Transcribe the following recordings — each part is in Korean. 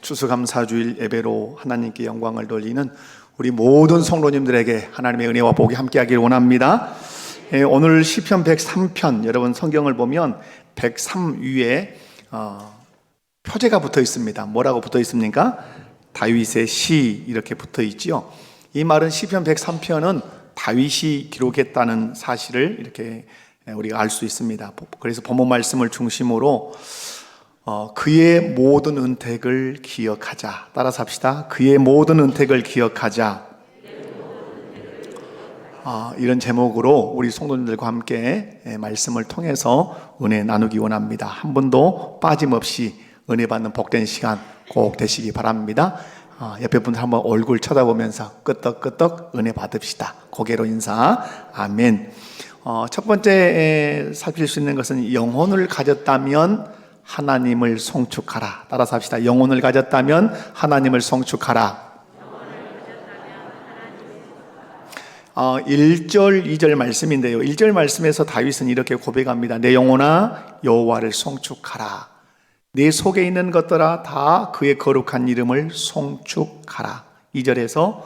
추수감사주일 예배로 하나님께 영광을 돌리는 우리 모든 성도님들에게 하나님의 은혜와 복이 함께하기를 원합니다. 오늘 시편 103편, 여러분 성경을 보면 103 위에 표제가 붙어 있습니다. 뭐라고 붙어 있습니까? 다윗의 시 이렇게 붙어 있지요. 이 말은 시편 103편은 다윗이 기록했다는 사실을 이렇게 우리가 알 수 있습니다. 그래서 본문 말씀을 중심으로 그의 모든 은택을 기억하자. 따라서 합시다. 그의 모든 은택을 기억하자. 이런 제목으로 우리 성도님들과 함께 말씀을 통해서 은혜 나누기 원합니다. 한 분도 빠짐없이 은혜 받는 복된 시간 꼭 되시기 바랍니다. 옆에 분들 한번 얼굴 쳐다보면서 끄떡끄떡 은혜 받읍시다. 고개로 인사. 아멘. 첫 번째 살필 수 있는 것은 영혼을 가졌다면 하나님을 송축하라. 따라서 합시다. 영혼을 가졌다면 하나님을 송축하라. 1절, 2절 말씀인데요. 1절 말씀에서 다윗은 이렇게 고백합니다. 내 영혼아 여호와를 송축하라. 내 속에 있는 것들아 다 그의 거룩한 이름을 송축하라. 2절에서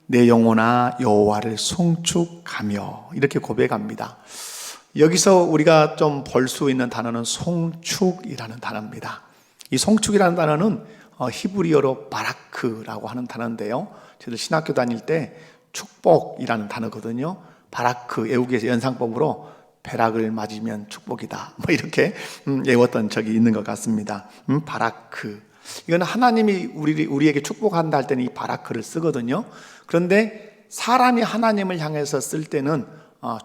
내 영혼아 여호와를 송축하며 이렇게 고백합니다. 여기서 우리가 좀 볼 수 있는 단어는 송축이라는 단어입니다. 이 송축이라는 단어는 히브리어로 바라크라고 하는 단어인데요. 저희들 신학교 다닐 때 축복이라는 단어거든요. 바라크 외우기에서 연상법으로 벼락을 맞으면 축복이다. 뭐 이렇게 외웠던 적이 있는 것 같습니다. 바라크. 이건 하나님이 우리에게 축복한다 할 때는 이 바라크를 쓰거든요. 그런데 사람이 하나님을 향해서 쓸 때는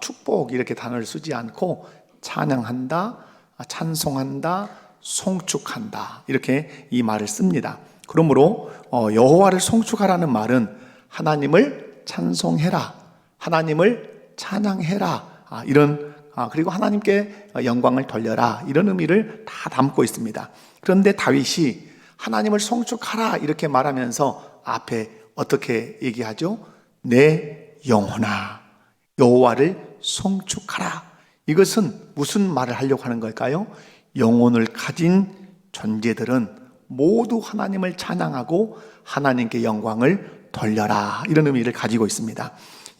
축복 이렇게 단어를 쓰지 않고 찬양한다, 찬송한다, 송축한다 이렇게 이 말을 씁니다. 그러므로 여호와를 송축하라는 말은 하나님을 찬송해라, 하나님을 찬양해라 이런 그리고 하나님께 영광을 돌려라 이런 의미를 다 담고 있습니다. 그런데 다윗이 하나님을 송축하라 이렇게 말하면서 앞에 어떻게 얘기하죠? 내 영혼아 여호와를 송축하라. 이것은 무슨 말을 하려고 하는 걸까요? 영혼을 가진 존재들은 모두 하나님을 찬양하고 하나님께 영광을 돌려라 이런 의미를 가지고 있습니다.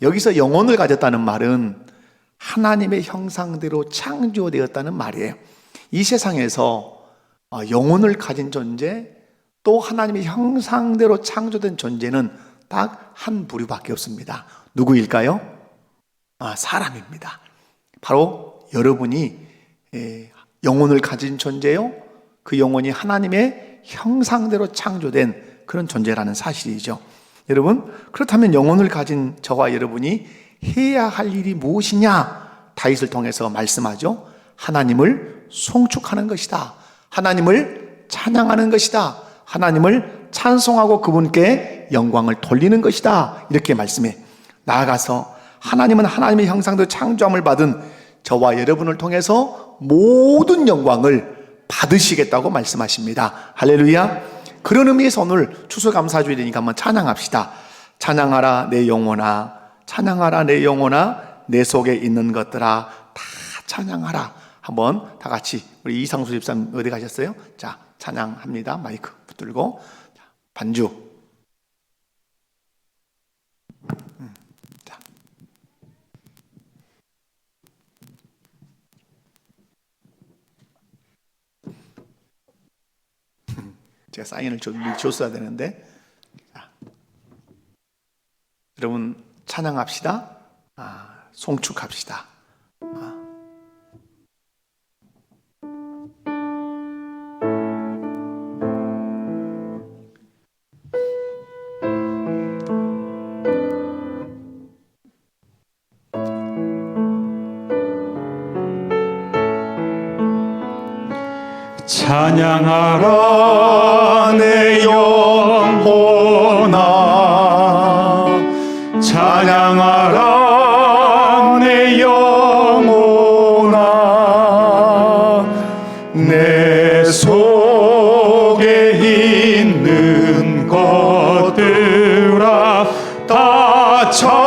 여기서 영혼을 가졌다는 말은 하나님의 형상대로 창조되었다는 말이에요. 이 세상에서 영혼을 가진 존재 또 하나님의 형상대로 창조된 존재는 딱 한 부류밖에 없습니다. 누구일까요? 사람입니다. 바로 여러분이 영혼을 가진 존재요. 그 영혼이 하나님의 형상대로 창조된 그런 존재라는 사실이죠. 여러분, 그렇다면 영혼을 가진 저와 여러분이 해야 할 일이 무엇이냐? 다윗을 통해서 말씀하죠. 하나님을 송축하는 것이다. 하나님을 찬양하는 것이다. 하나님을 찬송하고 그분께 영광을 돌리는 것이다. 이렇게 말씀해. 나아가서 하나님은 하나님의 형상대로 창조함을 받은 저와 여러분을 통해서 모든 영광을 받으시겠다고 말씀하십니다. 할렐루야. 그런 의미에서 오늘 추수감사주일이니까 한번 찬양합시다. 찬양하라 내 영혼아, 찬양하라 내 영혼아, 내 속에 있는 것들아 다 찬양하라. 한번 다 같이 우리 이상수 집사님 어디 가셨어요? 자, 찬양합니다. 마이크 붙들고 반주. 제가 사인을 줬어야 되는데. 자, 여러분 찬양합시다. 송축합시다. 찬양하라 내 영혼아, 찬양하라 내 영혼아, 내 속에 있는 것들아 다 찬양.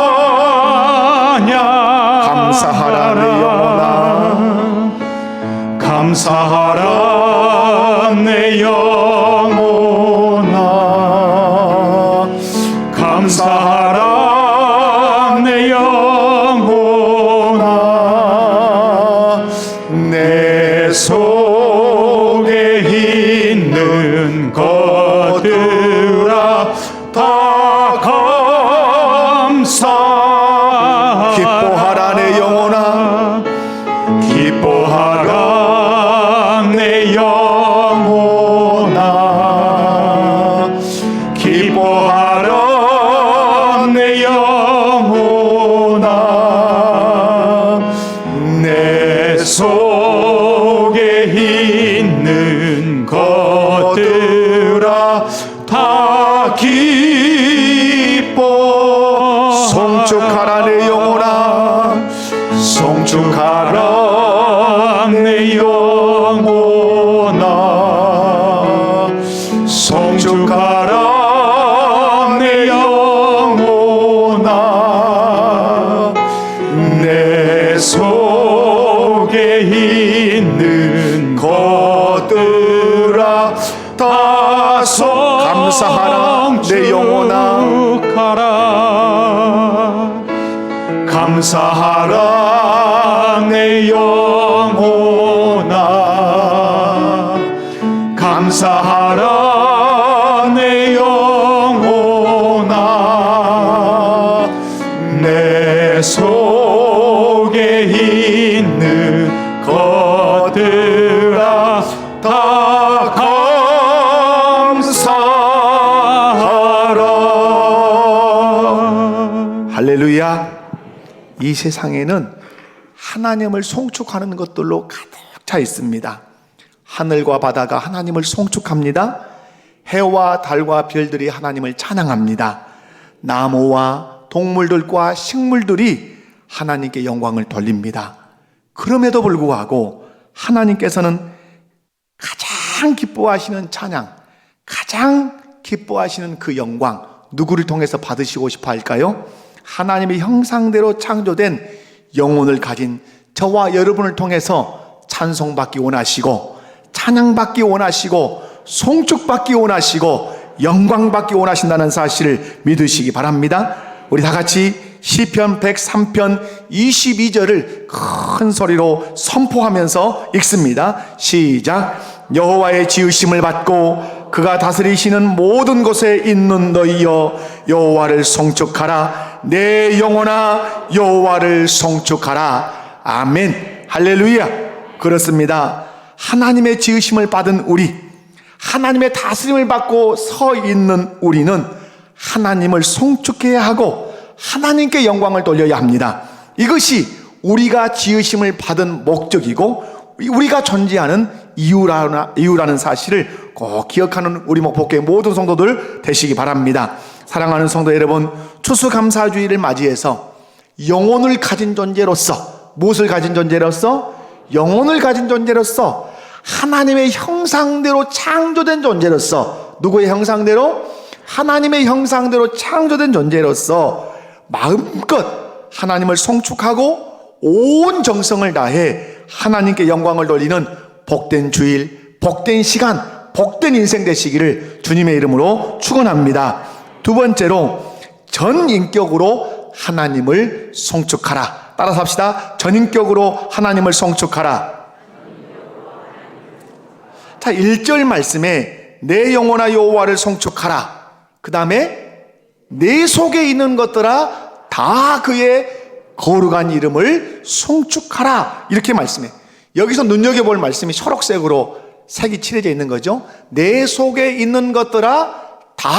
감사하라 내 영혼아, 감사하라 내 영혼아, 있는 것들아 다 감사. 기뻐하라 내 영혼아, 기뻐하라 내 영혼아, 기뻐하라 내 영혼아. 내 속에 있는 것들아 다 기뻐. 송축하라 내 영혼아, 송축하라 내 영혼아, 송축하라 내 영혼아. 내 속에 있는 것들아 다 감사하라 내 영혼아, 감사하라 내 영혼아, 감사하라 내 영혼아. 내 속에 있는 것들아 다 감사하라. 할렐루야. 이 세상에는 하나님을 송축하는 것들로 가득 차 있습니다. 하늘과 바다가 하나님을 송축합니다. 해와 달과 별들이 하나님을 찬양합니다. 나무와 동물들과 식물들이 하나님께 영광을 돌립니다. 그럼에도 불구하고 하나님께서는 가장 기뻐하시는 찬양, 가장 기뻐하시는 그 영광, 누구를 통해서 받으시고 싶어 할까요? 하나님의 형상대로 창조된 영혼을 가진 저와 여러분을 통해서 찬송받기 원하시고, 찬양받기 원하시고, 송축받기 원하시고, 영광받기 원하신다는 사실을 믿으시기 바랍니다. 우리 다 같이 시편 103편 22절을 큰 소리로 선포하면서 읽습니다. 시작. 여호와의 지으심을 받고 그가 다스리시는 모든 곳에 있는 너희여 여호와를 송축하라. 내 영혼아 여호와를 송축하라. 아멘. 할렐루야. 그렇습니다. 하나님의 지으심을 받은 우리, 하나님의 다스림을 받고 서 있는 우리는 하나님을 송축해야 하고 하나님께 영광을 돌려야 합니다. 이것이 우리가 지으심을 받은 목적이고 우리가 존재하는 이유라는 사실을 꼭 기억하는 우리 목포교회 모든 성도들 되시기 바랍니다. 사랑하는 성도 여러분, 추수감사주의를 맞이해서 영혼을 가진 존재로서, 무엇을 가진 존재로서? 영혼을 가진 존재로서, 하나님의 형상대로 창조된 존재로서, 누구의 형상대로? 하나님의 형상대로 창조된 존재로서 마음껏 하나님을 송축하고 온 정성을 다해 하나님께 영광을 돌리는 복된 주일, 복된 시간, 복된 인생 되시기를 주님의 이름으로 축원합니다. 두 번째로 전인격으로 하나님을 송축하라. 따라서 합시다. 전인격으로 하나님을 송축하라. 자, 1절 말씀에 내 영혼아 여호와를 송축하라. 그 다음에 내 속에 있는 것들아 다 그의 거룩한 이름을 송축하라. 이렇게 말씀해. 여기서 눈여겨볼 말씀이 초록색으로 색이 칠해져 있는 거죠. 내 속에 있는 것들아 다.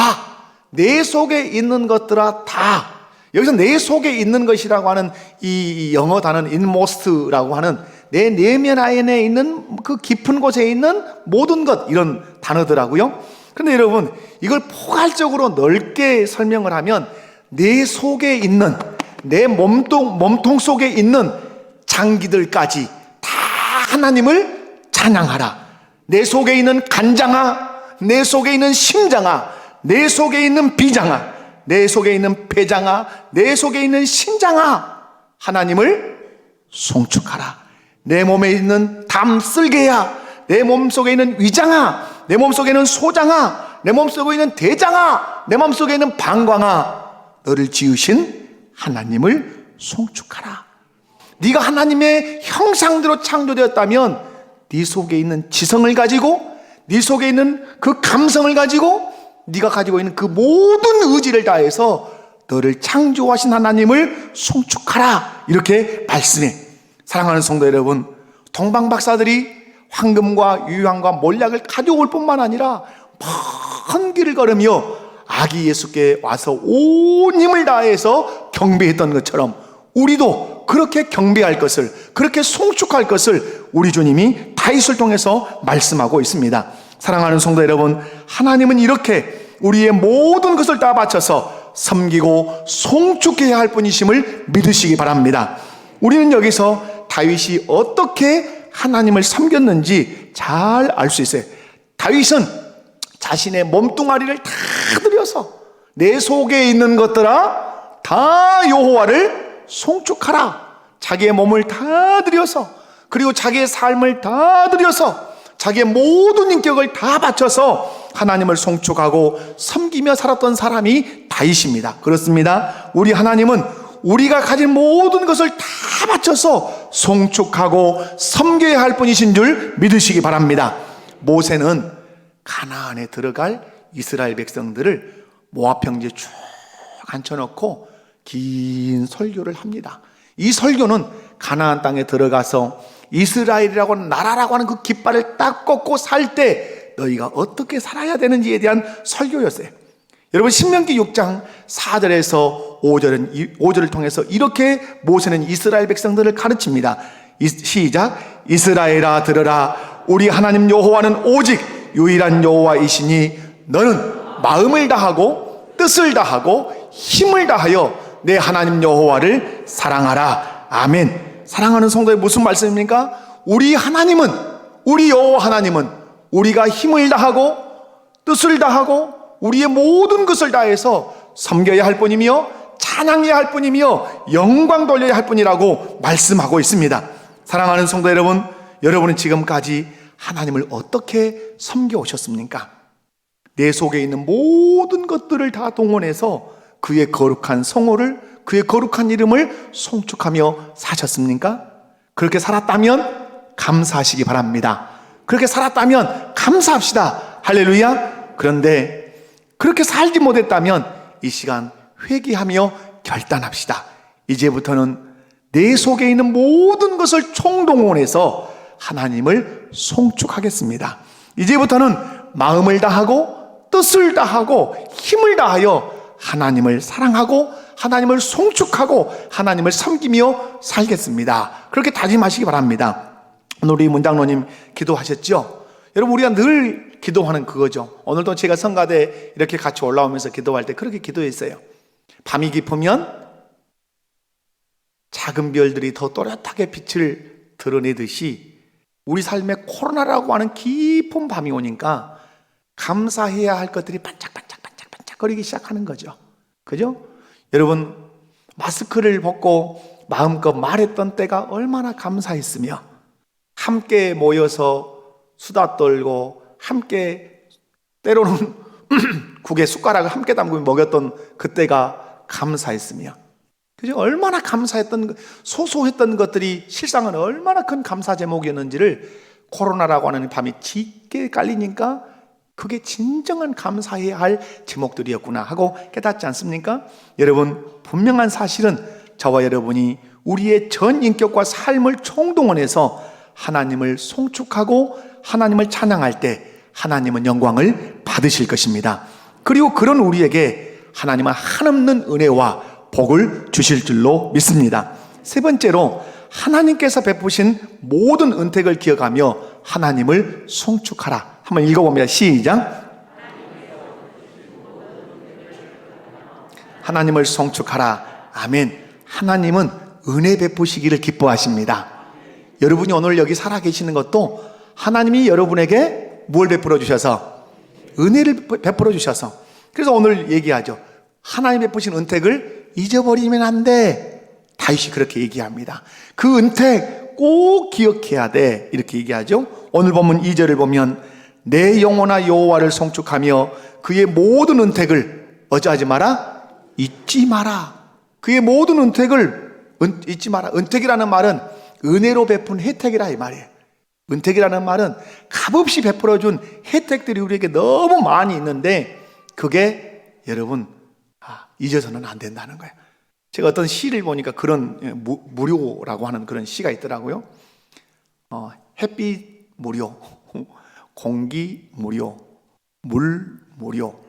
내 속에 있는 것들아 다. 여기서 내 속에 있는 것이라고 하는 이 영어 단어는 inmost라고 하는 내 내면 안에 있는 그 깊은 곳에 있는 모든 것, 이런 단어더라고요. 그런데 여러분, 이걸 포괄적으로 넓게 설명을 하면 내 속에 있는, 내 몸통 속에 있는 장기들까지 다 하나님을 찬양하라. 내 속에 있는 간장아, 내 속에 있는 심장아, 내 속에 있는 비장아, 내 속에 있는 폐장아, 내 속에 있는 신장아, 하나님을 송축하라. 내 몸에 있는 담쓸개야, 내 몸속에 있는 위장아, 내 몸속에 있는 소장아, 내 몸속에 있는 대장아, 내 몸속에 있는 방광아, 너를 지으신 하나님을 송축하라. 네가 하나님의 형상대로 창조되었다면 네 속에 있는 지성을 가지고, 네 속에 있는 그 감성을 가지고 네가 가지고 있는 그 모든 의지를 다해서 너를 창조하신 하나님을 송축하라, 이렇게 말씀해. 사랑하는 성도 여러분, 동방 박사들이 황금과 유황과 몰약을 가져올 뿐만 아니라 먼 길을 걸으며 아기 예수께 와서 온 힘을 다해서 경배했던 것처럼 우리도 그렇게 경배할 것을, 그렇게 송축할 것을 우리 주님이 다윗을 통해서 말씀하고 있습니다. 사랑하는 성도 여러분, 하나님은 이렇게 우리의 모든 것을 다 바쳐서 섬기고 송축해야 할 분이심을 믿으시기 바랍니다. 우리는 여기서 다윗이 어떻게 하나님을 섬겼는지 잘 알 수 있어요. 다윗은 자신의 몸뚱아리를 다 들여서 내 속에 있는 것들아 다 여호와를 송축하라, 자기의 몸을 다 들여서, 그리고 자기의 삶을 다 들여서, 자기의 모든 인격을 다 바쳐서 하나님을 송축하고 섬기며 살았던 사람이 다윗입니다. 그렇습니다. 우리 하나님은 우리가 가진 모든 것을 다 바쳐서 송축하고 섬겨야 할 분이신 줄 믿으시기 바랍니다. 모세는 가나안에 들어갈 이스라엘 백성들을 모압 평지에 쭉 앉혀놓고 긴 설교를 합니다. 이 설교는 가나안 땅에 들어가서 이스라엘이라고 하는 나라라고 하는 그 깃발을 딱 꽂고 살 때 너희가 어떻게 살아야 되는지에 대한 설교였어요. 여러분, 신명기 6장 4절에서 5절을 통해서 이렇게 모세는 이스라엘 백성들을 가르칩니다. 시작. 이스라엘아 들으라, 우리 하나님 여호와는 오직 유일한 여호와이시니 너는 마음을 다하고 뜻을 다하고 힘을 다하여 내 하나님 여호와를 사랑하라. 아멘. 사랑하는 성도의 무슨 말씀입니까? 우리 하나님은, 우리 여호와 하나님은 우리가 힘을 다하고 뜻을 다하고 우리의 모든 것을 다해서 섬겨야 할 분이며 찬양해야 할 분이며 영광 돌려야 할 분이라고 말씀하고 있습니다. 사랑하는 성도 여러분, 여러분은 지금까지 하나님을 어떻게 섬겨 오셨습니까? 내 속에 있는 모든 것들을 다 동원해서 그의 거룩한 성호를, 그의 거룩한 이름을 송축하며 사셨습니까? 그렇게 살았다면 감사하시기 바랍니다. 그렇게 살았다면 감사합시다. 할렐루야. 그런데 그렇게 살지 못했다면 이 시간 회개하며 결단합시다. 이제부터는 내 속에 있는 모든 것을 총동원해서 하나님을 송축하겠습니다. 이제부터는 마음을 다하고 뜻을 다하고 힘을 다하여 하나님을 사랑하고 하나님을 송축하고 하나님을 섬기며 살겠습니다. 그렇게 다짐하시기 바랍니다. 오늘 우리 문장로님 기도하셨죠? 여러분, 우리가 늘 기도하는 그거죠. 오늘도 제가 성가대 이렇게 같이 올라오면서 기도할 때 그렇게 기도했어요. 밤이 깊으면 작은 별들이 더 또렷하게 빛을 드러내듯이 우리 삶에 코로나라고 하는 깊은 밤이 오니까 감사해야 할 것들이 반짝반짝거리기 시작하는 거죠. 그죠? 여러분, 마스크를 벗고 마음껏 말했던 때가 얼마나 감사했으며 함께 모여서 수다 떨고 함께 때로는 국에 숟가락을 함께 담그며 먹였던 그때가 감사했으며, 그죠? 얼마나 감사했던, 소소했던 것들이 실상은 얼마나 큰 감사 제목이었는지를 코로나라고 하는 밤이 짙게 깔리니까 그게 진정한 감사해야 할 제목들이었구나 하고 깨닫지 않습니까? 여러분, 분명한 사실은 저와 여러분이 우리의 전 인격과 삶을 총동원해서 하나님을 송축하고 하나님을 찬양할 때 하나님은 영광을 받으실 것입니다. 그리고 그런 우리에게 하나님은 한없는 은혜와 복을 주실 줄로 믿습니다. 세 번째로, 하나님께서 베푸신 모든 은택을 기억하며 하나님을 송축하라. 한번 읽어봅니다. 시작. 하나님을 송축하라. 아멘. 하나님은 은혜 베푸시기를 기뻐하십니다. 여러분이 오늘 여기 살아계시는 것도 하나님이 여러분에게 뭘 베풀어 주셔서? 은혜를 베풀어 주셔서. 그래서 오늘 얘기하죠. 하나님 베푸신 은택을 잊어버리면 안 돼. 다윗이 그렇게 얘기합니다. 그 은택 꼭 기억해야 돼. 이렇게 얘기하죠. 오늘 본문 2절을 보면 내 영혼아 여호와를 송축하며 그의 모든 은택을 어찌하지 마라? 잊지 마라. 그의 모든 은택을 잊지 마라. 은택이라는 말은 은혜로 베푼 혜택이라 이 말이에요. 은택이라는 말은 값없이 베풀어준 혜택들이 우리에게 너무 많이 있는데 그게 여러분 잊어서는 안 된다는 거예요. 제가 어떤 시를 보니까 그런 무료라고 하는 그런 시가 있더라고요. 햇빛 무료, 공기 무료, 물 무료.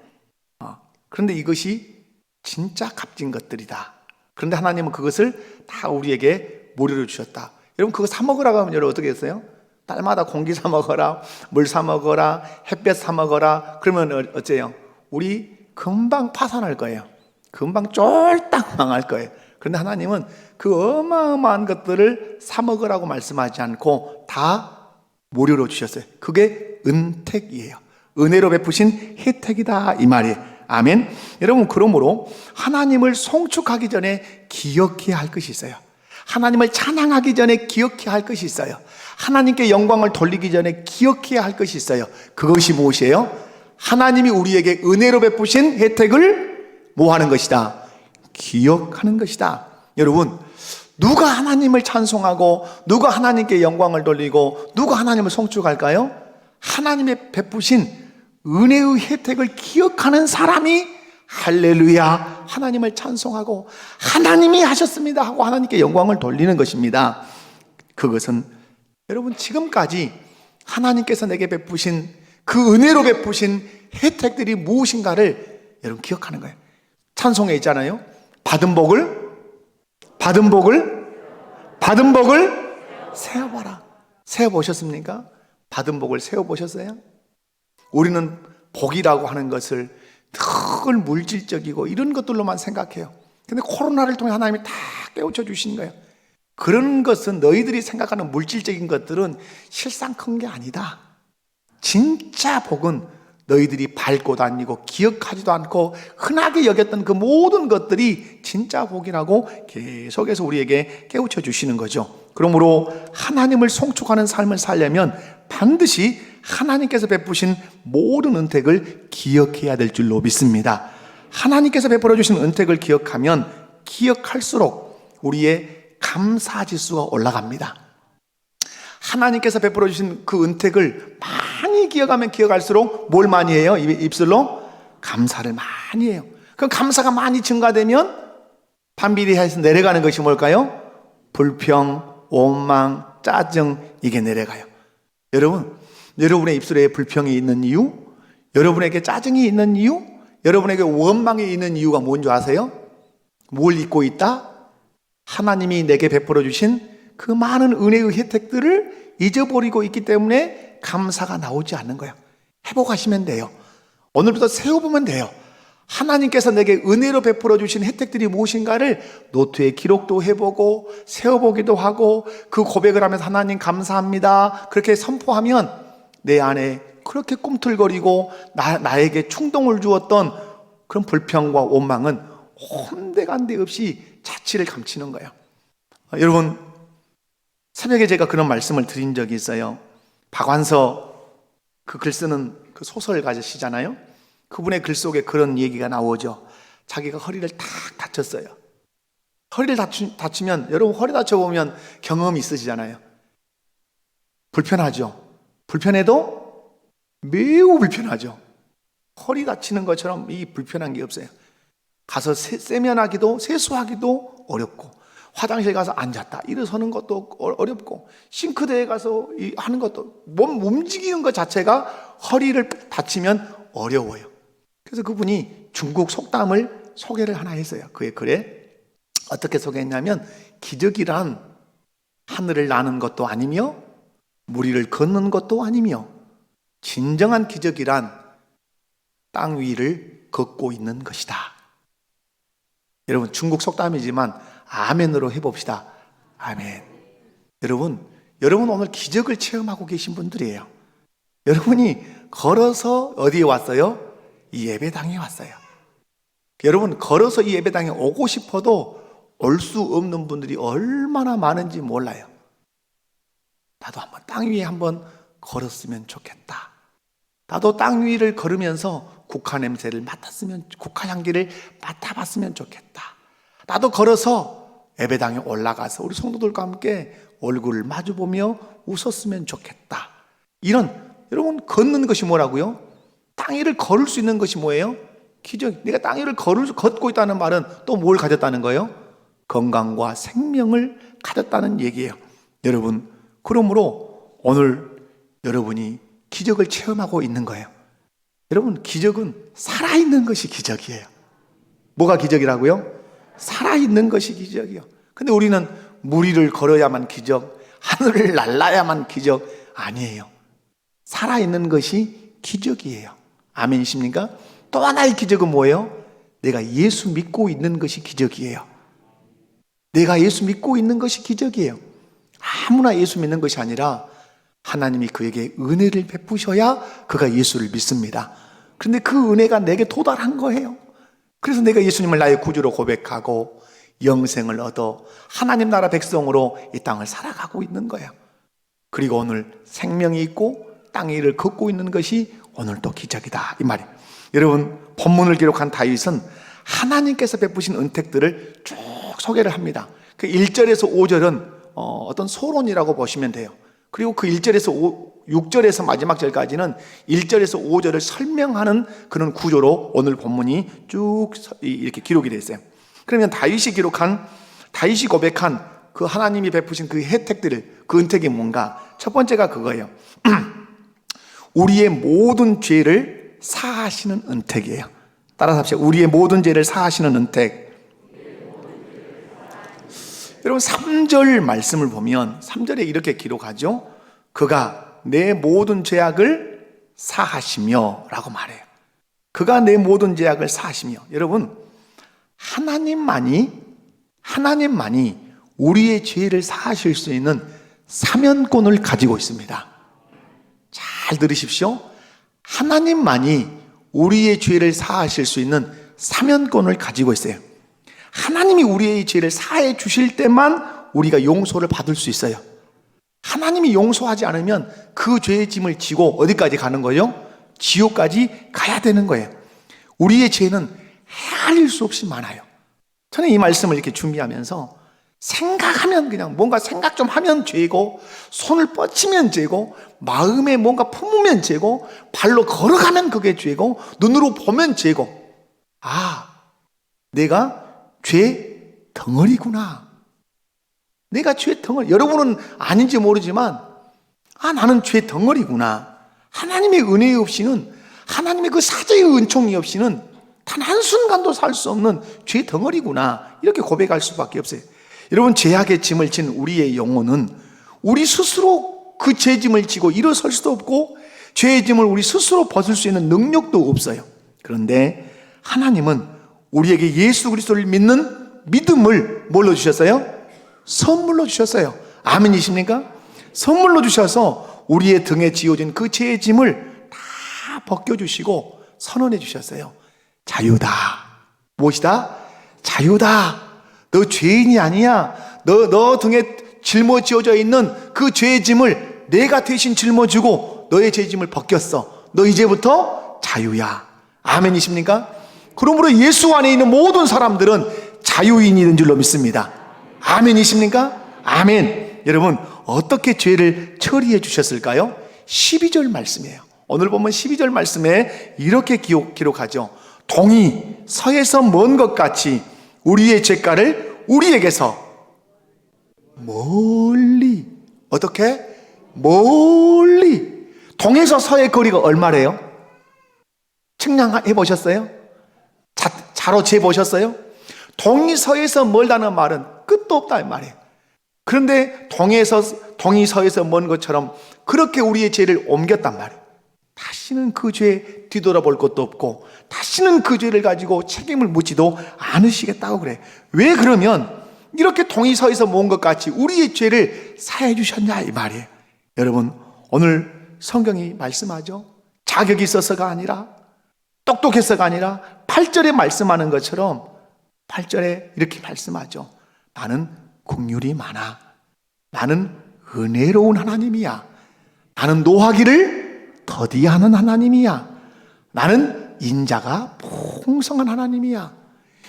그런데 이것이 진짜 값진 것들이다. 그런데 하나님은 그것을 다 우리에게 무료로 주셨다. 여러분 그거 사 먹으라고 하면 여러분 어떻게 했어요? 딸마다 공기 사 먹어라, 물 사 먹어라, 햇볕 사 먹어라. 그러면 어째요? 우리 금방 파산할 거예요. 금방 쫄딱 망할 거예요. 그런데 하나님은 그 어마어마한 것들을 사 먹으라고 말씀하지 않고 다 무료로 주셨어요. 그게 은택이에요. 은혜로 베푸신 혜택이다 이 말이에요. 아멘. 여러분 그러므로 하나님을 송축하기 전에 기억해야 할 것이 있어요. 하나님을 찬양하기 전에 기억해야 할 것이 있어요. 하나님께 영광을 돌리기 전에 기억해야 할 것이 있어요. 그것이 무엇이에요? 하나님이 우리에게 은혜로 베푸신 혜택을 뭐 하는 것이다? 기억하는 것이다. 여러분 누가 하나님을 찬송하고 누가 하나님께 영광을 돌리고 누가 하나님을 송축할까요? 하나님의 베푸신 은혜의 혜택을 기억하는 사람이 할렐루야 하나님을 찬송하고 하나님이 하셨습니다 하고 하나님께 영광을 돌리는 것입니다. 그것은 여러분 지금까지 하나님께서 내게 베푸신 그 은혜로 베푸신 혜택들이 무엇인가를 여러분 기억하는 거예요. 찬송에 있잖아요. 받은 복을 세어봐라. 세어보셨습니까? 받은 복을 세어보셨어요? 우리는 복이라고 하는 것을 늘 물질적이고 이런 것들로만 생각해요. 근데 코로나를 통해 하나님이 다 깨우쳐 주신 거예요. 그런 것은 너희들이 생각하는 물질적인 것들은 실상 큰 게 아니다. 진짜 복은 너희들이 밟고 다니고 기억하지도 않고 흔하게 여겼던 그 모든 것들이 진짜 복이라고 계속해서 우리에게 깨우쳐 주시는 거죠. 그러므로 하나님을 송축하는 삶을 살려면 반드시 하나님께서 베푸신 모든 은택을 기억해야 될 줄로 믿습니다. 하나님께서 베풀어 주신 은택을 기억하면 기억할수록 우리의 감사 지수가 올라갑니다. 하나님께서 베풀어 주신 그 은택을 많이 기억하면 기억할수록 뭘 많이 해요? 입술로 감사를 많이 해요. 그럼 감사가 많이 증가되면 반비례해서 내려가는 것이 뭘까요? 불평, 원망, 짜증 이게 내려가요. 여러분, 여러분의 입술에 불평이 있는 이유, 여러분에게 짜증이 있는 이유, 여러분에게 원망이 있는 이유가 뭔지 아세요? 뭘 잊고 있다? 하나님이 내게 베풀어 주신 그 많은 은혜의 혜택들을 잊어버리고 있기 때문에 감사가 나오지 않는 거예요. 회복하시면 돼요. 오늘부터 세워보면 돼요. 하나님께서 내게 은혜로 베풀어 주신 혜택들이 무엇인가를 노트에 기록도 해보고 세워보기도 하고 그 고백을 하면서 하나님 감사합니다 그렇게 선포하면 내 안에 그렇게 꿈틀거리고 나에게 충동을 주었던 그런 불평과 원망은 온데간데 없이 자취를 감추는 거예요. 여러분 새벽에 제가 그런 말씀을 드린 적이 있어요. 박완서 그 글 쓰는 그 소설 가지시잖아요. 그분의 글 속에 그런 얘기가 나오죠. 자기가 허리를 탁 다쳤어요. 허리를 다치면 여러분 허리 다쳐보면 경험이 있으시잖아요. 불편하죠. 불편해도 매우 불편하죠. 허리 다치는 것처럼 이 불편한 게 없어요. 가서 세면하기도 세수하기도 어렵고 화장실 가서 앉았다 일어서는 것도 어렵고 싱크대에 가서 하는 것도 몸 움직이는 것 자체가 허리를 다치면 어려워요. 그래서 그분이 중국 속담을 소개를 하나 했어요. 그의 글에 어떻게 소개했냐면 기적이란 하늘을 나는 것도 아니며 무리를 걷는 것도 아니며 진정한 기적이란 땅 위를 걷고 있는 것이다. 여러분 중국 속담이지만 아멘으로 해봅시다. 아멘. 여러분 오늘 기적을 체험하고 계신 분들이에요. 여러분이 걸어서 어디에 왔어요? 이 예배당에 왔어요. 여러분 걸어서 이 예배당에 오고 싶어도 올 수 없는 분들이 얼마나 많은지 몰라요. 나도 한번 땅 위에 한번 걸었으면 좋겠다. 나도 땅 위를 걸으면서 국화 냄새를 맡았으면, 국화 향기를 맡아봤으면 좋겠다. 나도 걸어서 예배당에 올라가서 우리 성도들과 함께 얼굴을 마주보며 웃었으면 좋겠다. 이런, 여러분, 걷는 것이 뭐라고요? 땅 위를 걸을 수 있는 것이 뭐예요? 기적. 내가 땅 위를 걷고 있다는 말은 또 뭘 가졌다는 거예요? 건강과 생명을 가졌다는 얘기예요. 여러분, 그러므로 오늘 여러분이 기적을 체험하고 있는 거예요. 여러분, 기적은 살아있는 것이 기적이에요. 뭐가 기적이라고요? 살아있는 것이 기적이요. 근데 우리는 물 위를 걸어야만 기적, 하늘을 날아야만 기적 아니에요. 살아있는 것이 기적이에요. 아멘이십니까? 또 하나의 기적은 뭐예요? 내가 예수 믿고 있는 것이 기적이에요. 내가 예수 믿고 있는 것이 기적이에요. 아무나 예수 믿는 것이 아니라 하나님이 그에게 은혜를 베푸셔야 그가 예수를 믿습니다. 그런데 그 은혜가 내게 도달한 거예요. 그래서 내가 예수님을 나의 구주로 고백하고 영생을 얻어 하나님 나라 백성으로 이 땅을 살아가고 있는 거예요. 그리고 오늘 생명이 있고 땅 위를 걷고 있는 것이 오늘 또 기적이다, 이 말이에요. 여러분, 본문을 기록한 다윗은 하나님께서 베푸신 은택들을 쭉 소개를 합니다. 그 1절에서 5절은 어떤 소론이라고 보시면 돼요. 그리고 그 1절에서 6절에서 마지막 절까지는 1절에서 5절을 설명하는 그런 구조로 오늘 본문이 쭉 이렇게 기록이 되어 있어요. 그러면 다윗이 고백한 그 하나님이 베푸신 그 혜택들을, 그 은택이 뭔가? 첫 번째가 그거예요. 우리의 모든 죄를 사하시는 은택이에요. 따라서 합시다. 우리의 모든 죄를 사하시는 은택. 여러분, 3절 말씀을 보면 3절에 이렇게 기록하죠. 그가 내 모든 죄악을 사하시며 라고 말해요. 그가 내 모든 죄악을 사하시며. 여러분, 하나님만이 우리의 죄를 사하실 수 있는 사면권을 가지고 있습니다. 잘 들으십시오. 하나님만이 우리의 죄를 사하실 수 있는 사면권을 가지고 있어요. 하나님이 우리의 죄를 사해 주실 때만 우리가 용서를 받을 수 있어요. 하나님이 용서하지 않으면 그 죄의 짐을 지고 어디까지 가는 거예요? 지옥까지 가야 되는 거예요. 우리의 죄는 헤아릴 수 없이 많아요. 저는 이 말씀을 이렇게 준비하면서 생각하면, 그냥 뭔가 생각 좀 하면 죄고, 손을 뻗치면 죄고, 마음에 뭔가 품으면 죄고, 발로 걸어가면 그게 죄고, 눈으로 보면 죄고, 내가 죄 덩어리구나. 내가 죄 덩어리. 여러분은 아닌지 모르지만 나는 죄 덩어리구나. 하나님의 은혜 없이는, 하나님의 그 사제의 은총이 없이는 단 한순간도 살 수 없는 죄 덩어리구나. 이렇게 고백할 수밖에 없어요. 여러분, 죄악의 짐을 진 우리의 영혼은 우리 스스로 그 죄짐을 지고 일어설 수도 없고 죄의 짐을 우리 스스로 벗을 수 있는 능력도 없어요. 그런데 하나님은 우리에게 예수 그리스도를 믿는 믿음을 뭘로 주셨어요? 선물로 주셨어요. 아멘이십니까? 선물로 주셔서 우리의 등에 지어진 그 죄의 짐을 다 벗겨주시고 선언해 주셨어요. 자유다. 무엇이다? 자유다. 너 죄인이 아니야. 너 등에 짊어지어져 있는 그 죄의 짐을 내가 대신 짊어지고 너의 죄의 짐을 벗겼어. 너 이제부터 자유야. 아멘이십니까? 그러므로 예수 안에 있는 모든 사람들은 자유인이 된 줄로 믿습니다. 아멘이십니까? 아멘. 여러분, 어떻게 죄를 처리해 주셨을까요? 12절 말씀이에요. 오늘 보면 12절 말씀에 이렇게 기록하죠. 동이 서에서 먼 것 같이 우리의 죄가를 우리에게서 멀리, 어떻게? 멀리. 동에서 서의 거리가 얼마래요? 측량해 보셨어요? 자로 재 보셨어요? 동이 서에서 멀다는 말은 끝도 없다 이 말이에요. 그런데 동이 서에서 먼 것처럼 그렇게 우리의 죄를 옮겼단 말이에요. 다시는 그 죄에 뒤돌아볼 것도 없고 다시는 그 죄를 가지고 책임을 묻지도 않으시겠다고 그래. 왜 그러면 이렇게 동이 서에서 먼 것 같이 우리의 죄를 사해 주셨냐 이 말이에요. 여러분, 오늘 성경이 말씀하죠. 자격이 있어서가 아니라, 똑똑해서가 아니라 8절에 말씀하는 것처럼 8절에 이렇게 말씀하죠. 나는 긍휼이 많아. 나는 은혜로운 하나님이야. 나는 노하기를 더디하는 하나님이야. 나는 인자가 풍성한 하나님이야.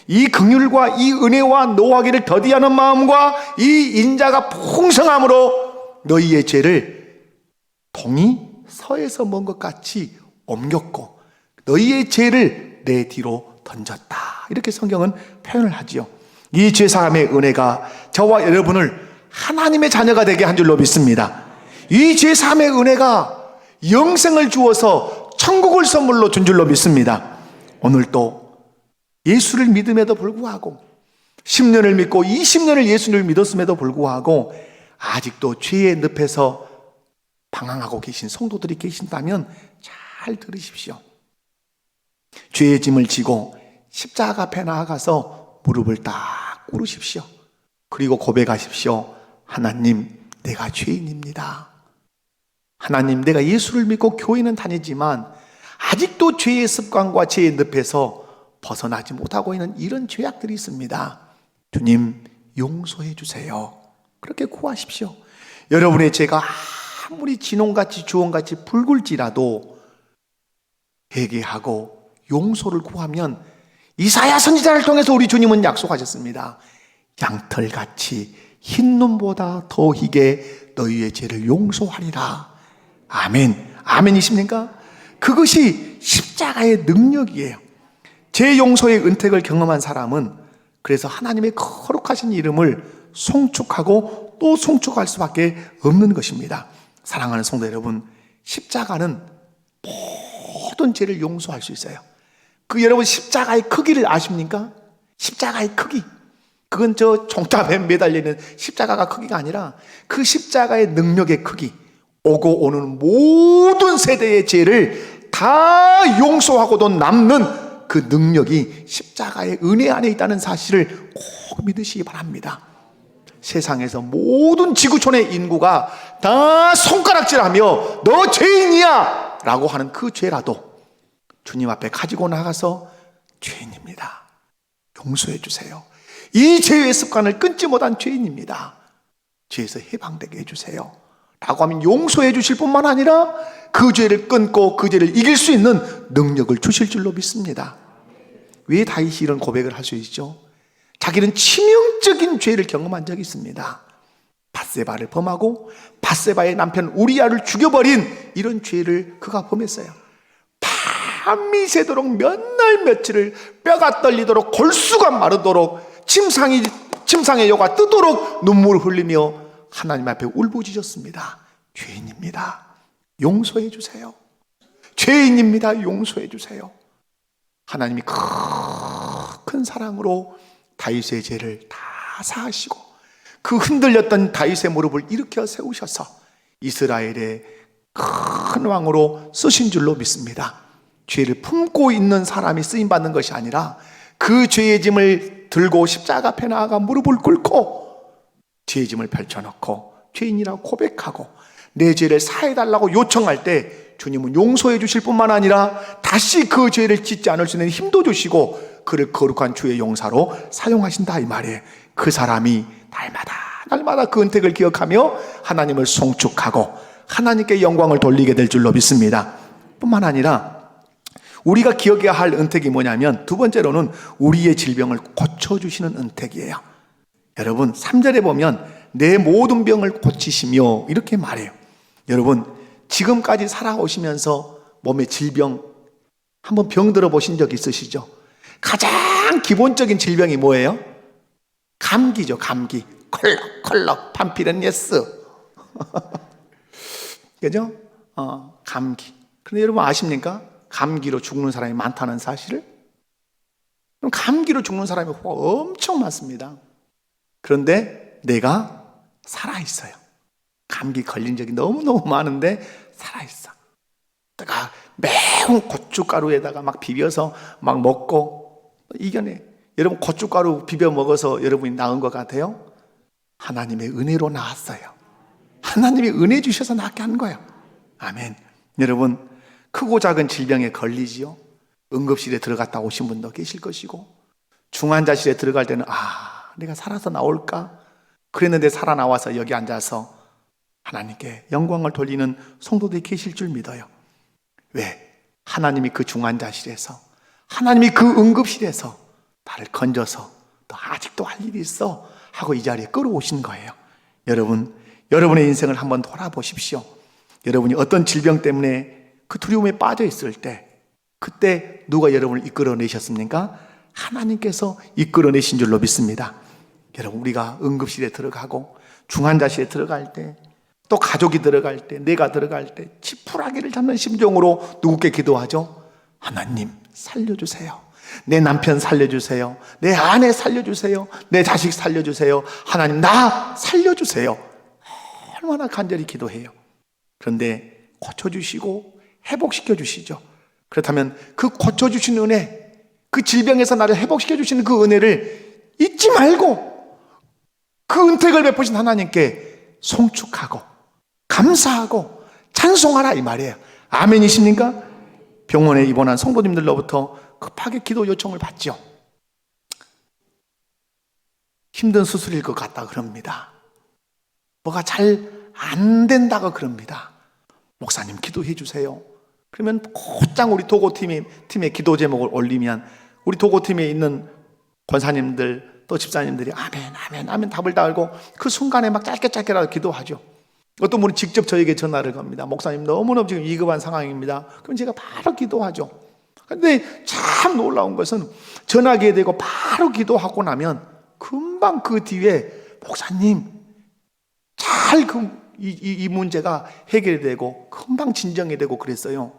이 긍휼과 이 은혜와 노하기를 더디하는 마음과 이 인자가 풍성함으로 너희의 죄를 동이 서에서 먼 것 같이 옮겼고 너희의 죄를 내 뒤로 던졌다. 이렇게 성경은 표현을 하지요. 이 죄사함의 은혜가 저와 여러분을 하나님의 자녀가 되게 한 줄로 믿습니다. 이 죄사함의 은혜가 영생을 주어서 천국을 선물로 준 줄로 믿습니다. 오늘도 예수를 믿음에도 불구하고 10년을 믿고 20년을 예수를 믿었음에도 불구하고 아직도 죄의 늪에서 방황하고 계신 성도들이 계신다면 잘 들으십시오. 죄의 짐을 지고 십자가 앞에 나아가서 무릎을 딱 꿇으십시오. 그리고 고백하십시오. 하나님, 내가 죄인입니다. 하나님, 내가 예수를 믿고 교회는 다니지만 아직도 죄의 습관과 죄의 늪에서 벗어나지 못하고 있는 이런 죄악들이 있습니다. 주님, 용서해 주세요. 그렇게 구하십시오. 여러분의 죄가 아무리 진홍같이 주홍같이 붉을지라도 회개하고 용서를 구하면 이사야 선지자를 통해서 우리 주님은 약속하셨습니다. 양털같이 흰 눈보다 더 희게 너희의 죄를 용서하리라. 아멘. 아멘이십니까? 그것이 십자가의 능력이에요. 죄 용서의 은택을 경험한 사람은 그래서 하나님의 거룩하신 이름을 송축하고 또 송축할 수밖에 없는 것입니다. 사랑하는 성도 여러분, 십자가는 모든 죄를 용서할 수 있어요. 그 여러분 십자가의 크기를 아십니까? 십자가의 크기. 그건 저 종탑에 매달려 있는 십자가가 크기가 아니라 그 십자가의 능력의 크기. 오고 오는 모든 세대의 죄를 다 용서하고도 남는 그 능력이 십자가의 은혜 안에 있다는 사실을 꼭 믿으시기 바랍니다. 세상에서 모든 지구촌의 인구가 다 손가락질하며 너 죄인이야 라고 하는 그 죄라도 주님 앞에 가지고 나가서 죄인입니다, 용서해 주세요. 이 죄의 습관을 끊지 못한 죄인입니다, 죄에서 해방되게 해주세요 라고 하면 용서해 주실 뿐만 아니라 그 죄를 끊고 그 죄를 이길 수 있는 능력을 주실 줄로 믿습니다. 왜 다윗이 이런 고백을 할 수 있죠? 자기는 치명적인 죄를 경험한 적이 있습니다. 밧세바를 범하고 밧세바의 남편 우리아를 죽여버린 이런 죄를 그가 범했어요. 밤이 새도록 몇 날 며칠을 뼈가 떨리도록 골수가 마르도록 침상의 여가 뜨도록 눈물을 흘리며 하나님 앞에 울부짖었습니다. 죄인입니다, 용서해 주세요. 죄인입니다, 용서해 주세요. 하나님이 큰 사랑으로 다윗의 죄를 다 사하시고 그 흔들렸던 다윗의 무릎을 일으켜 세우셔서 이스라엘의 큰 왕으로 쓰신 줄로 믿습니다. 죄를 품고 있는 사람이 쓰임받는 것이 아니라 그 죄의 짐을 들고 십자가 앞에 나아가 무릎을 꿇고 죄의 짐을 펼쳐놓고 죄인이라고 고백하고 내 죄를 사해달라고 요청할 때 주님은 용서해 주실 뿐만 아니라 다시 그 죄를 짓지 않을 수 있는 힘도 주시고 그를 거룩한 주의 용사로 사용하신다 이 말이에요. 그 사람이 날마다 그 은택을 기억하며 하나님을 송축하고 하나님께 영광을 돌리게 될 줄로 믿습니다. 뿐만 아니라 우리가 기억해야 할 은택이 뭐냐면 두 번째로는 우리의 질병을 고쳐주시는 은택이에요. 여러분 3절에 보면 내 모든 병을 고치시며 이렇게 말해요. 여러분 지금까지 살아오시면서 몸의 질병 한번 병들어 보신 적 있으시죠? 가장 기본적인 질병이 뭐예요? 감기죠. 감기. 콜록콜록 팜피렌예스 그죠? 감기. 그런데 여러분 아십니까? 감기로 죽는 사람이 많다는 사실을? 그럼 감기로 죽는 사람이 엄청 많습니다. 그런데 내가 살아있어요. 감기 걸린 적이 너무너무 많은데 살아있어. 내가 매운 고춧가루에다가 막 비벼서 막 먹고 이겨내. 여러분 고춧가루 비벼 먹어서 여러분이 나은 것 같아요? 하나님의 은혜로 나았어요. 하나님이 은혜 주셔서 낫게 한 거예요. 아멘. 여러분 크고 작은 질병에 걸리지요. 응급실에 들어갔다 오신 분도 계실 것이고 중환자실에 들어갈 때는 내가 살아서 나올까? 그랬는데 살아나와서 여기 앉아서 하나님께 영광을 돌리는 성도들이 계실 줄 믿어요. 왜? 하나님이 그 중환자실에서 하나님이 그 응급실에서 나를 건져서 너 아직도 할 일이 있어 하고 이 자리에 끌어오신 거예요. 여러분, 여러분의 인생을 한번 돌아보십시오. 여러분이 어떤 질병 때문에 그 두려움에 빠져 있을 때, 그때 누가 여러분을 이끌어내셨습니까? 하나님께서 이끌어내신 줄로 믿습니다. 여러분, 우리가 응급실에 들어가고 중환자실에 들어갈 때, 또 가족이 들어갈 때, 내가 들어갈 때 지푸라기를 잡는 심정으로 누구께 기도하죠? 하나님 살려주세요. 내 남편 살려주세요. 내 아내 살려주세요. 내 자식 살려주세요. 하나님 나 살려주세요. 얼마나 간절히 기도해요. 그런데 고쳐주시고 회복시켜 주시죠. 그렇다면 그 고쳐주신 은혜, 그 질병에서 나를 회복시켜 주시는 그 은혜를 잊지 말고 그 은택을 베푸신 하나님께 송축하고 감사하고 찬송하라 이 말이에요. 아멘이십니까? 병원에 입원한 성도님들로부터 급하게 기도 요청을 받죠. 힘든 수술일 것 같다 그럽니다. 뭐가 잘 안 된다고 그럽니다. 목사님 기도해 주세요. 그러면 곧장 우리 도고팀의 기도 제목을 올리면 우리 도고팀에 있는 권사님들 또 집사님들이 아멘 아멘 아멘 답을 달고 그 순간에 막 짧게라도 기도하죠. 어떤 분은 직접 저에게 전화를 겁니다. 목사님 너무너무 지금 위급한 상황입니다. 그럼 제가 바로 기도하죠. 그런데 참 놀라운 것은 전화기에 대고 바로 기도하고 나면 금방 그 뒤에 목사님 잘 이 문제가 해결이 되고 금방 진정이 되고 그랬어요.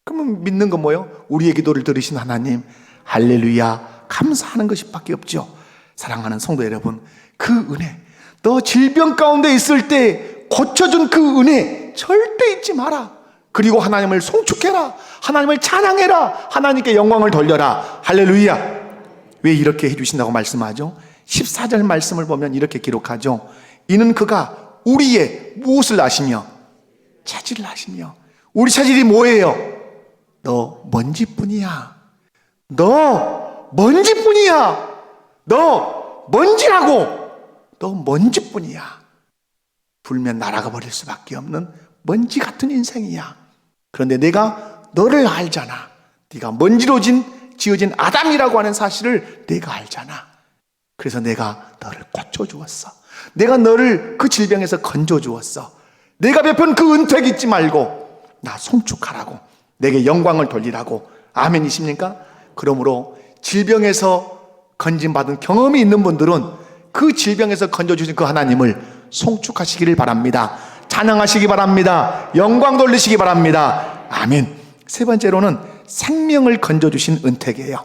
그러면 믿는 건 뭐예요? 우리의 기도를 들으신 하나님 할렐루야 감사하는 것밖에 없죠. 사랑하는 성도 여러분, 그 은혜, 너 질병 가운데 있을 때 고쳐준 그 은혜 절대 잊지 마라. 그리고 하나님을 송축해라. 하나님을 찬양해라. 하나님께 영광을 돌려라. 할렐루야. 왜 이렇게 해주신다고 말씀하죠? 14절 말씀을 보면 이렇게 기록하죠. 이는 그가 우리의 무엇을 아시며 차질을 아시며. 우리 차질이 뭐예요? 너 먼지뿐이야. 너 먼지뿐이야. 너 먼지라고. 너 먼지뿐이야. 불면 날아가 버릴 수밖에 없는 먼지 같은 인생이야. 그런데 내가 너를 알잖아. 네가 먼지로 지어진 아담이라고 하는 사실을 내가 알잖아. 그래서 내가 너를 고쳐주었어. 내가 너를 그 질병에서 건져주었어. 내가 베푼 그 은택 잊지 말고 나 송축하라고, 내게 영광을 돌리라고. 아멘이십니까? 그러므로 질병에서 건진받은 경험이 있는 분들은 그 질병에서 건져주신 그 하나님을 송축하시기를 바랍니다. 찬양하시기 바랍니다. 영광 돌리시기 바랍니다. 아멘. 세 번째로는 생명을 건져주신 은택이에요.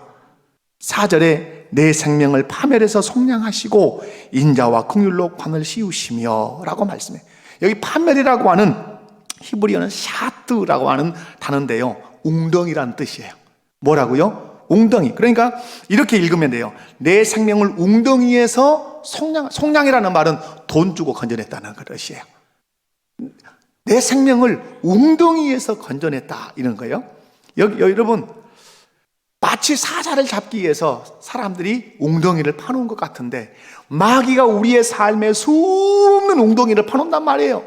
4절에 내 생명을 파멸해서 속량하시고 인자와 긍휼로 관을 씌우시며 라고 말씀해요. 여기 파멸이라고 하는 히브리어는 샤트라고 하는 단어인데요, 웅덩이라는 뜻이에요. 뭐라고요? 웅덩이. 그러니까 이렇게 읽으면 돼요. 내 생명을 웅덩이에서 속량이라는 말은 돈 주고 건져냈다는 것이에요. 내 생명을 웅덩이에서 건져냈다 이런 거예요. 여러분, 마치 사자를 잡기 위해서 사람들이 웅덩이를 파놓은 것 같은데 마귀가 우리의 삶에 수없는 웅덩이를 파놓는단 말이에요.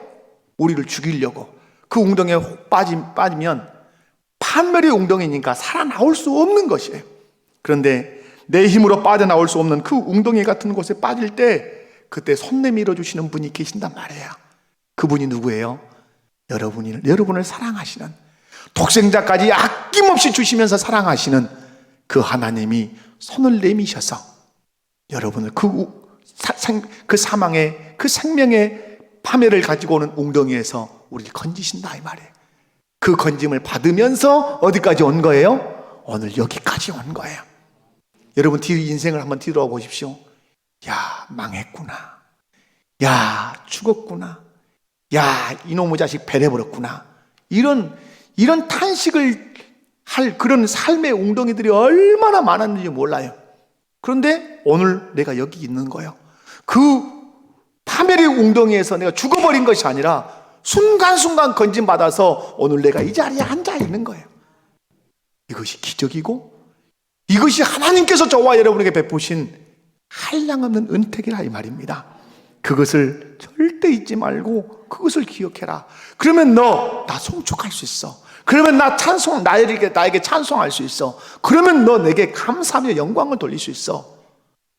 우리를 죽이려고. 그 웅덩이에 혹 빠지면 판멸의 웅덩이니까 살아나올 수 없는 것이에요. 그런데 내 힘으로 빠져나올 수 없는 그 웅덩이 같은 곳에 빠질 때 그때 손 내밀어 주시는 분이 계신단 말이에요. 그분이 누구예요? 여러분을 사랑하시는, 독생자까지 아낌없이 주시면서 사랑하시는 그 하나님이 손을 내미셔서 여러분을 그 사망의, 그 생명의 파멸을 가지고 오는 웅덩이에서 우리를 건지신다 이 말이에요. 그 건짐을 받으면서 어디까지 온 거예요? 오늘 여기까지 온 거예요. 여러분, 인생을 한번 뒤돌아보십시오. 야, 망했구나. 야, 죽었구나. 야, 이놈의 자식 배려버렸구나. 이런 탄식을 할 그런 삶의 웅덩이들이 얼마나 많았는지 몰라요. 그런데 오늘 내가 여기 있는 거예요. 그 파멸의 웅덩이에서 내가 죽어버린 것이 아니라 순간순간 건짐받아서 오늘 내가 이 자리에 앉아 있는 거예요. 이것이 기적이고 이것이 하나님께서 저와 여러분에게 베푸신 한량없는 은택이라 이 말입니다. 그것을 절대 잊지 말고 그것을 기억해라. 그러면 나 송축할 수 있어. 그러면 나에게 찬송할 수 있어. 그러면 너 내게 감사하며 영광을 돌릴 수 있어.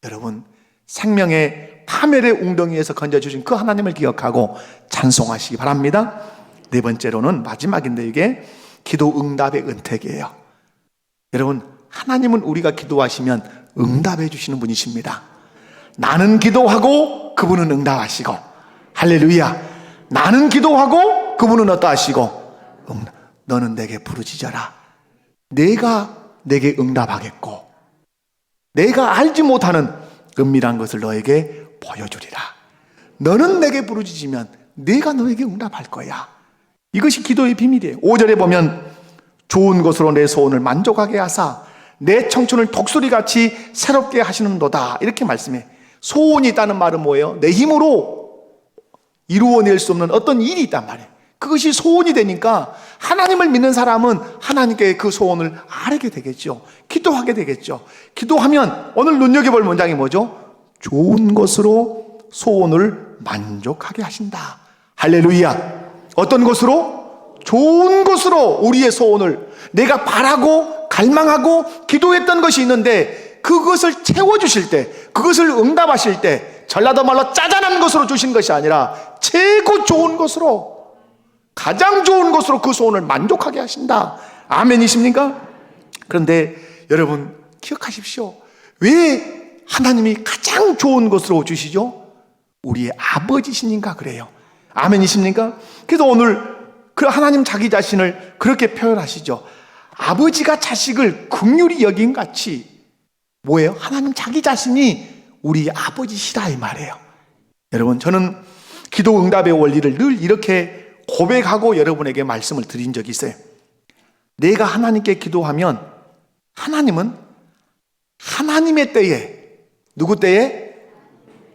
여러분, 생명의 파멸의 웅덩이에서 건져주신 그 하나님을 기억하고 찬송하시기 바랍니다. 네 번째로는 마지막인데 이게 기도 응답의 은택이에요. 여러분, 하나님은 우리가 기도하시면 응답해 주시는 분이십니다. 나는 기도하고 그분은 응답하시고, 할렐루야. 나는 기도하고 그분은 어떠하시고, 너는 내게 부르짖어라. 내가 내게 응답하겠고, 내가 알지 못하는 은밀한 것을 너에게 보여주리라. 너는 내게 부르짖으면 내가 너에게 응답할 거야. 이것이 기도의 비밀이에요. 5절에 보면 좋은 것으로 내 소원을 만족하게 하사 내 청춘을 독수리같이 새롭게 하시는도다, 이렇게 말씀해. 소원이 있다는 말은 뭐예요? 내 힘으로 이루어낼 수 없는 어떤 일이 있단 말이에요. 그것이 소원이 되니까 하나님을 믿는 사람은 하나님께 그 소원을 아뢰게 되겠죠. 기도하게 되겠죠. 기도하면 오늘 눈여겨볼 문장이 뭐죠? 좋은 것으로 소원을 만족하게 하신다. 할렐루야. 어떤 것으로? 좋은 것으로 우리의 소원을, 내가 바라고 갈망하고 기도했던 것이 있는데 그것을 채워주실 때, 그것을 응답하실 때 전라도 말로 짜잔한 것으로 주신 것이 아니라 최고 좋은 것으로, 가장 좋은 것으로 그 소원을 만족하게 하신다. 아멘이십니까? 그런데 여러분 기억하십시오. 왜 하나님이 가장 좋은 것으로 주시죠? 우리의 아버지시니까 그래요. 아멘이십니까? 그래서 오늘 그 하나님 자기 자신을 그렇게 표현하시죠. 아버지가 자식을 긍휼히 여긴 같이, 뭐예요? 하나님 자기 자신이 우리 아버지시다, 이 말이에요. 여러분, 저는 기도 응답의 원리를 늘 이렇게 고백하고 여러분에게 말씀을 드린 적이 있어요. 내가 하나님께 기도하면 하나님은 하나님의 때에, 누구 때에?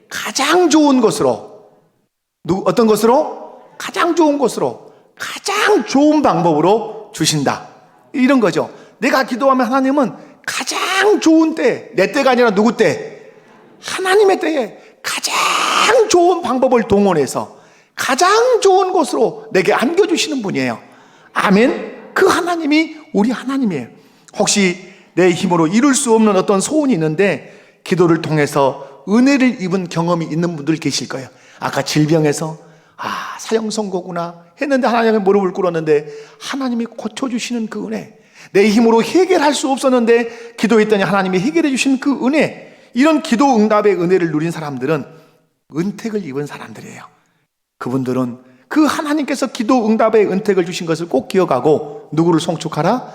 가장 좋은 것으로, 어떤 것으로? 가장 좋은 것으로, 가장 좋은 방법으로 주신다, 이런 거죠. 내가 기도하면 하나님은 가장 좋은 때, 내 때가 아니라 누구 때? 하나님의 때에 가장 좋은 방법을 동원해서 가장 좋은 곳으로 내게 안겨주시는 분이에요. 아멘. 그 하나님이 우리 하나님이에요. 혹시 내 힘으로 이룰 수 없는 어떤 소원이 있는데 기도를 통해서 은혜를 입은 경험이 있는 분들 계실 거예요. 아까 질병에서 사형선고구나 했는데 하나님께 무릎을 꿇었는데 하나님이 고쳐주시는 그 은혜, 내 힘으로 해결할 수 없었는데 기도했더니 하나님이 해결해 주신 그 은혜, 이런 기도 응답의 은혜를 누린 사람들은 은택을 입은 사람들이에요. 그분들은 그 하나님께서 기도 응답의 은택을 주신 것을 꼭 기억하고 누구를 송축하라?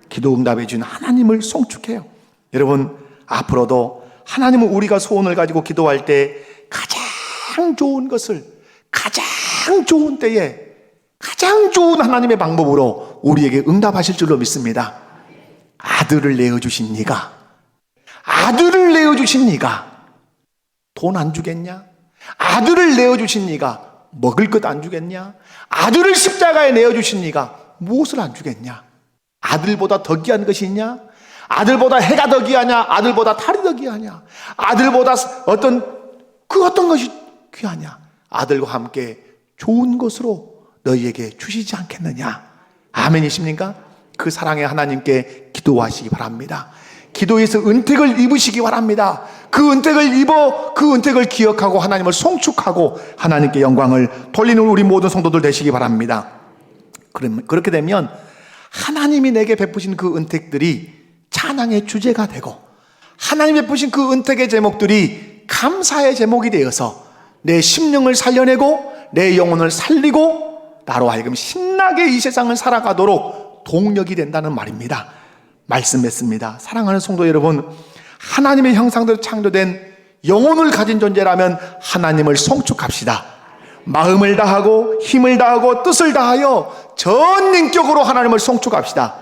기도 응답해 준 하나님을 송축해요. 여러분, 앞으로도 하나님은 우리가 소원을 가지고 기도할 때 가장 좋은 것을 가장 좋은 때에 가장 좋은 하나님의 방법으로 우리에게 응답하실 줄로 믿습니다. 아들을 내어주신 네가, 아들을 내어주신 네가 돈 안 주겠냐? 아들을 내어주신 네가 먹을 것 안 주겠냐? 아들을 십자가에 내어주신 네가 무엇을 안 주겠냐? 아들보다 더 귀한 것이 있냐? 아들보다 해가 더 귀하냐? 아들보다 달이 더 귀하냐? 아들보다 어떤 것이 귀하냐? 아들과 함께 좋은 것으로 너희에게 주시지 않겠느냐? 아멘이십니까? 그 사랑의 하나님께 기도하시기 바랍니다. 기도에서 은택을 입으시기 바랍니다. 그 은택을 입어 그 은택을 기억하고 하나님을 송축하고 하나님께 영광을 돌리는 우리 모든 성도들 되시기 바랍니다. 그렇게 되면 하나님이 내게 베푸신 그 은택들이 찬양의 주제가 되고 하나님이 베푸신 그 은택의 제목들이 감사의 제목이 되어서 내 심령을 살려내고 내 영혼을 살리고 나로 하여금 신나게 이 세상을 살아가도록 동력이 된다는 말입니다. 말씀했습니다. 사랑하는 성도 여러분, 하나님의 형상대로 창조된 영혼을 가진 존재라면 하나님을 송축합시다. 마음을 다하고 힘을 다하고 뜻을 다하여 전 인격으로 하나님을 송축합시다.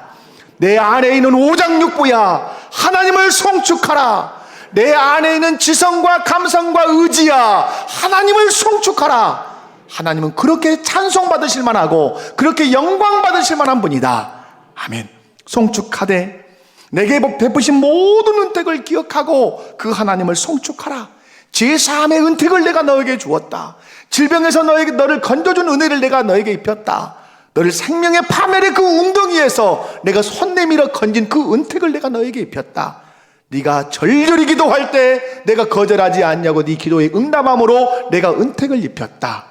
내 안에 있는 오장육부야, 하나님을 송축하라. 내 안에 있는 지성과 감성과 의지야, 하나님을 송축하라. 하나님은 그렇게 찬송받으실 만하고 그렇게 영광받으실 만한 분이다. 아멘. 송축하되 내게 베푸신 모든 은택을 기억하고 그 하나님을 송축하라. 제3의 은택을 내가 너에게 주었다. 질병에서 너를 건져준 은혜를 내가 너에게 입혔다. 너를 생명의 파멸의 그 웅덩이에서 내가 손 내밀어 건진 그 은택을 내가 너에게 입혔다. 네가 절절히 기도할 때 내가 거절하지 않냐고 네 기도에 응답함으로 내가 은택을 입혔다.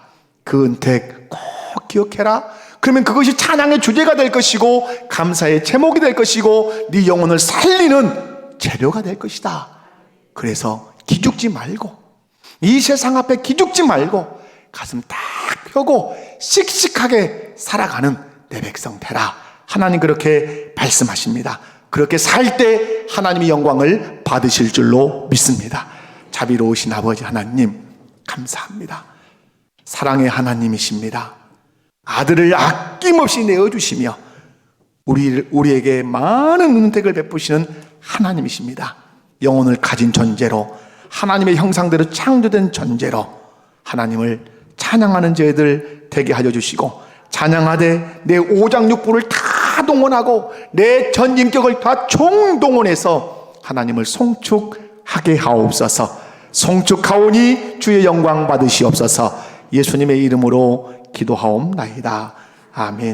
그 은택 꼭 기억해라. 그러면 그것이 찬양의 주제가 될 것이고 감사의 제목이 될 것이고 네 영혼을 살리는 재료가 될 것이다. 그래서 기죽지 말고, 이 세상 앞에 기죽지 말고 가슴 딱 펴고 씩씩하게 살아가는 내 백성 되라. 하나님 그렇게 말씀하십니다. 그렇게 살 때 하나님의 영광을 받으실 줄로 믿습니다. 자비로우신 아버지 하나님 감사합니다. 사랑의 하나님이십니다. 아들을 아낌없이 내어주시며 우리에게 많은 은택을 베푸시는 하나님이십니다. 영혼을 가진 존재로, 하나님의 형상대로 창조된 존재로 하나님을 찬양하는 저희들 되게 하여 주시고, 찬양하되 내 오장육부를 다 동원하고 내 전 인격을 다 총동원해서 하나님을 송축하게 하옵소서. 송축하오니 주의 영광 받으시옵소서. 예수님의 이름으로 기도하옵나이다. 아멘.